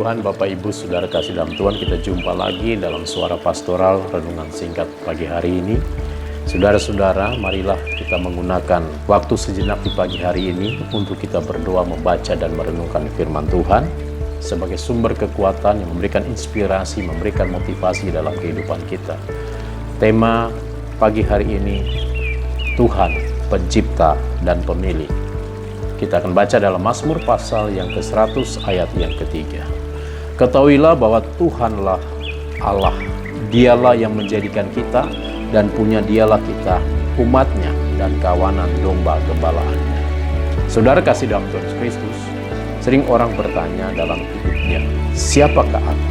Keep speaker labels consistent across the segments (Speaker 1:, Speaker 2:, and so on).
Speaker 1: Tuhan, Bapak Ibu Saudara kasih dalam Tuhan, kita jumpa lagi dalam Suara Pastoral Renungan Singkat pagi hari ini. Saudara-saudara, marilah kita menggunakan waktu sejenak di pagi hari ini untuk kita berdoa, membaca dan merenungkan firman Tuhan sebagai sumber kekuatan yang memberikan inspirasi, memberikan motivasi dalam kehidupan kita. Tema pagi hari ini, Tuhan, Pencipta dan Pemilik. Kita akan baca dalam Mazmur pasal yang ke-100 ayat yang ketiga. Ketahuilah bahwa Tuhanlah Allah, Dialah yang menjadikan kita dan punya Dialah kita, umatnya dan kawanan domba gembalaannya. Saudara kasih dalam Tuhan Yesus Kristus, sering orang bertanya dalam hidupnya, siapakah aku?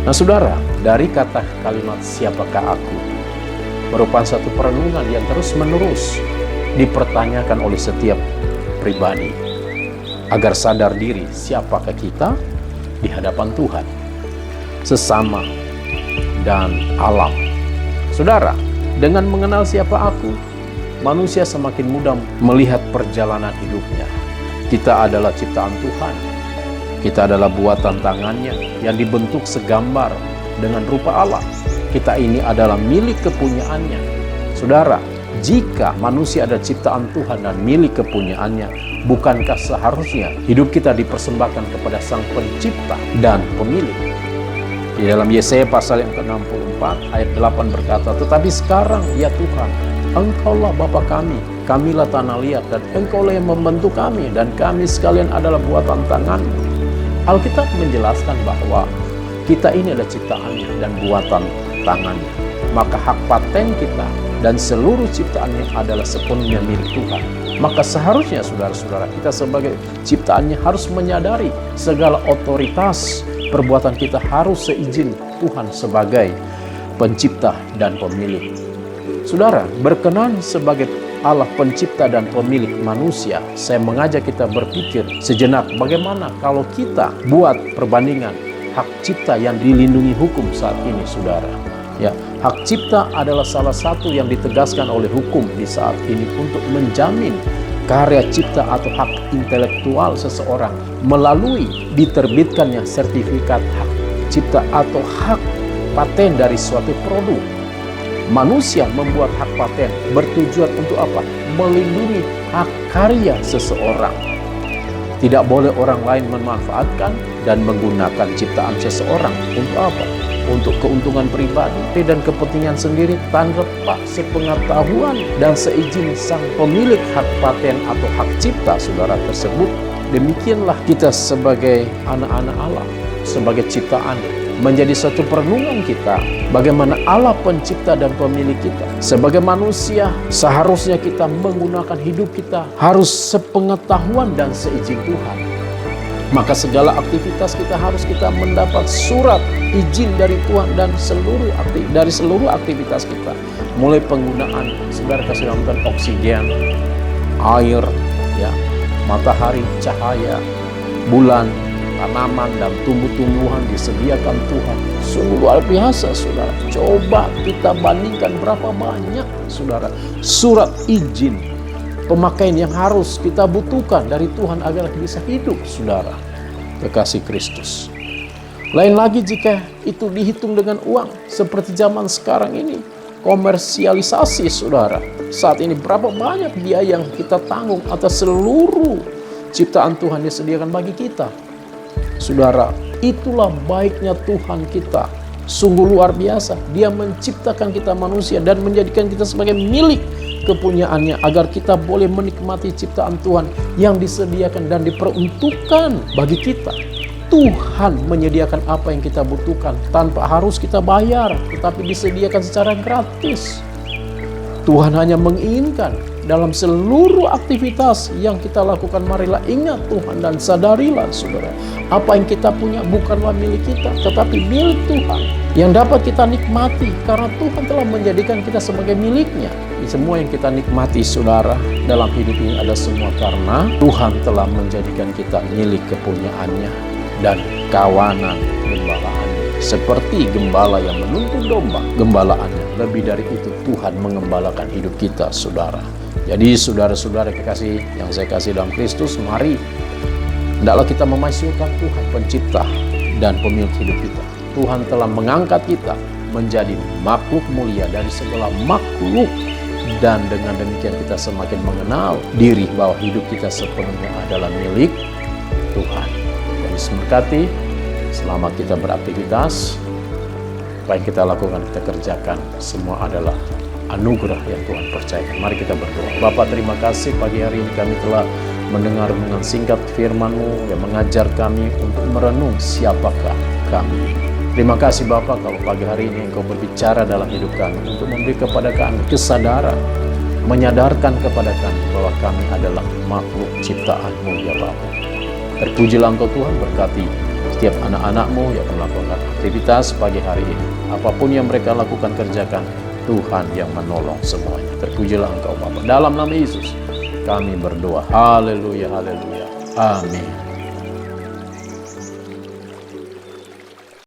Speaker 1: Nah saudara, dari kata kalimat siapakah aku merupakan satu perenungan yang terus-menerus dipertanyakan oleh setiap pribadi agar sadar diri siapakah kita di hadapan Tuhan, sesama, dan alam. Saudara, dengan mengenal siapa aku, manusia semakin mudah melihat perjalanan hidupnya. Kita adalah ciptaan Tuhan. Kita adalah buatan tangannya yang dibentuk segambar dengan rupa Allah. Kita ini adalah milik kepunyaannya. Saudara, jika manusia ada ciptaan Tuhan dan milik kepunyaannya, bukankah seharusnya hidup kita dipersembahkan kepada Sang Pencipta dan Pemilik? Di dalam Yesaya pasal yang ke-64 ayat 8 berkata, tetapi sekarang ya Tuhan, Engkaulah Bapa kami, kamilah tanah liat, dan Engkaulah yang membentuk kami, dan kami sekalian adalah buatan tangan-Mu. Alkitab menjelaskan bahwa kita ini adalah ciptaannya dan buatan tangannya. Maka hak paten kita dan seluruh ciptaannya adalah sepenuhnya milik Tuhan. Maka seharusnya saudara-saudara, kita sebagai ciptaannya harus menyadari segala otoritas perbuatan kita harus seizin Tuhan sebagai pencipta dan pemilik. Saudara, berkenan sebagai Allah pencipta dan pemilik manusia, saya mengajak kita berpikir sejenak bagaimana kalau kita buat perbandingan hak cipta yang dilindungi hukum saat ini, saudara. Ya, hak cipta adalah salah satu yang ditegaskan oleh hukum di saat ini untuk menjamin karya cipta atau hak intelektual seseorang melalui diterbitkannya sertifikat hak cipta atau hak paten dari suatu produk. Manusia membuat hak paten bertujuan untuk apa? Melindungi hak karya seseorang. Tidak boleh orang lain memanfaatkan dan menggunakan ciptaan seseorang untuk apa? Untuk keuntungan pribadi dan kepentingan sendiri tanpa sepengetahuan dan seizin sang pemilik hak paten atau hak cipta saudara tersebut. Demikianlah kita sebagai anak-anak Allah, sebagai ciptaan, menjadi satu perenungan kita bagaimana Allah pencipta dan pemilik kita. Sebagai manusia, seharusnya kita menggunakan hidup kita harus sepengetahuan dan seizin Tuhan. Maka segala aktivitas kita harus kita mendapat surat izin dari Tuhan dan dari seluruh aktivitas kita. Mulai penggunaan saudara kasih dalam Tuhan oksigen, air, ya, matahari, cahaya, bulan, tanaman dan tumbuh-tumbuhan disediakan Tuhan. Sungguh luar biasa saudara. Coba kita bandingkan berapa banyak saudara surat izin pemakaian yang harus kita butuhkan dari Tuhan agar bisa hidup, saudara, kekasih Kristus. Lain lagi jika itu dihitung dengan uang, seperti zaman sekarang ini, komersialisasi, saudara. Saat ini berapa banyak biaya yang kita tanggung atas seluruh ciptaan Tuhan disediakan bagi kita. Saudara, itulah baiknya Tuhan kita. Sungguh luar biasa. Dia menciptakan kita manusia dan menjadikan kita sebagai milik kepunyaannya agar kita boleh menikmati ciptaan Tuhan yang disediakan dan diperuntukkan bagi kita. Tuhan menyediakan apa yang kita butuhkan tanpa harus kita bayar, tetapi disediakan secara gratis. Tuhan hanya menginginkan dalam seluruh aktivitas yang kita lakukan, marilah ingat Tuhan dan sadarilah saudara, apa yang kita punya bukanlah milik kita, tetapi milik Tuhan yang dapat kita nikmati karena Tuhan telah menjadikan kita sebagai miliknya. Semua yang kita nikmati saudara dalam hidup ini ada semua karena Tuhan telah menjadikan kita milik kepunyaannya dan kawanan gembalaannya. Seperti gembala yang menuntun domba gembalaannya, lebih dari itu Tuhan mengembalakan hidup kita saudara. Jadi saudara-saudara kekasih yang saya kasih dalam Kristus, mari Hendaklah kita memasyurkan Tuhan, pencipta dan pemilik hidup kita. Tuhan telah mengangkat kita menjadi makhluk mulia dari segala makhluk. Dan dengan demikian kita semakin mengenal diri bahwa hidup kita sepenuhnya adalah milik Tuhan. Dan diberkati, selamat kita beraktivitas. Apa yang kita lakukan, kita kerjakan, semua adalah anugerah yang Tuhan percayakan. Mari kita berdoa. Bapa, terima kasih pagi hari ini kami telah mendengar dengan singkat firman-Mu yang mengajar kami untuk merenung siapakah kami. Terima kasih Bapa, kalau pagi hari ini Engkau berbicara dalam hidup kami untuk memberi kepada kami kesadaran, menyadarkan kepada kami bahwa kami adalah makhluk ciptaan-Mu ya Bapa. Terpujilah Engkau Tuhan, berkati setiap anak-anak-Mu yang melakukan aktivitas pagi hari ini. Apapun yang mereka lakukan, kerjakan, Tuhan yang menolong semuanya. Terpujilah Engkau Bapa. Dalam nama Yesus kami berdoa. Haleluya, haleluya. Amin.